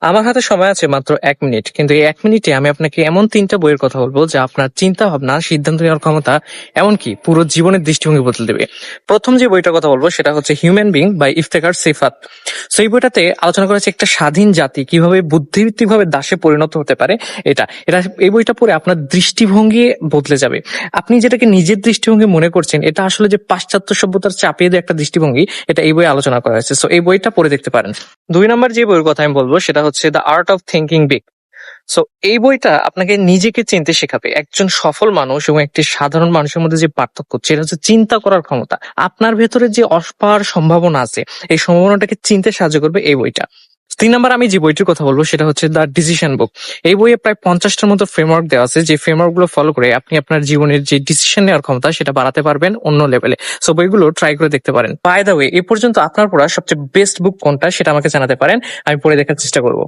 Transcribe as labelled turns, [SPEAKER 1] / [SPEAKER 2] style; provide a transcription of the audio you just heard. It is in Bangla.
[SPEAKER 1] আমার হাতে সময় আছে মাত্র ১ মিনিট। কিন্তু এই ১ মিনিটে আমি আপনাকে এমন ৩ টা বইয়ের কথা বলব যা আপনার চিন্তাভাবনা, সিদ্ধান্ত নেওয়ার ক্ষমতা, এমনকি পুরো জীবনের দৃষ্টিভঙ্গি বদলে দেবে। ১ম যে বইটার কথা বলব সেটা হচ্ছে 'human being' by Iftekhar Sifat. So এই বইটাতে আলোচনা করা হয়েছে একটা স্বাধীন জাতি কিভাবে বুদ্ধিবৃত্তিকভাবে দাসে পরিণত হতে পারে এই বইটা পড়ে আপনার দৃষ্টিভঙ্গি বদলে যাবে। আপনি যেটাকে নিজের দৃষ্টিভঙ্গি মনে করছেন এটা আসলে যে পাশ্চাত্য সভ্যতার চাপিয়ে দেওয়া একটা দৃষ্টিভঙ্গি, এটা এই বইয়ে আলোচনা করা হয়েছে। সো এই বইটা পড়ে দেখতে পারেন। ২ নাম্বার যে বইয়ের কথা আমি বলব সেটা হচ্ছে 'the art of thinking big'. So এই বইটা আপনাকে নিজেকে চিনতে শেখাবে। একজন সফল মানুষ এবং একটি সাধারণ মানুষের মধ্যে যে পার্থক্য সেটা হচ্ছে চিন্তা করার ক্ষমতা। আপনার ভেতরে যে অপার সম্ভাবনা আছে এই সম্ভাবনাটাকে চিনতে সাহায্য করবে এই বইটা। ৩ নাম্বার আমি যে বইটির কথা বলব সেটা হচ্ছে 'দ্য ডিসিশন বুক'। এই বইয়ে প্রায় ৫০ টার মতো ফ্রেমওয়ার্ক দেওয়া আছে, যে ফ্রেমওয়ার্ক গুলো ফলো করে আপনি আপনার জীবনের যে ডিসিশন নেওয়ার ক্ষমতা সেটা বাড়াতে পারবেন অন্য লেভেলে। সো বইগুলো ট্রাই করে দেখতে পারেন। বাই দ্য ওয়ে, এই পর্যন্ত আপনার পড়া সবচেয়ে বেস্ট বুক কোনটা সেটা আমাকে জানাতে পারেন। আমি পড়ে দেখার চেষ্টা করব।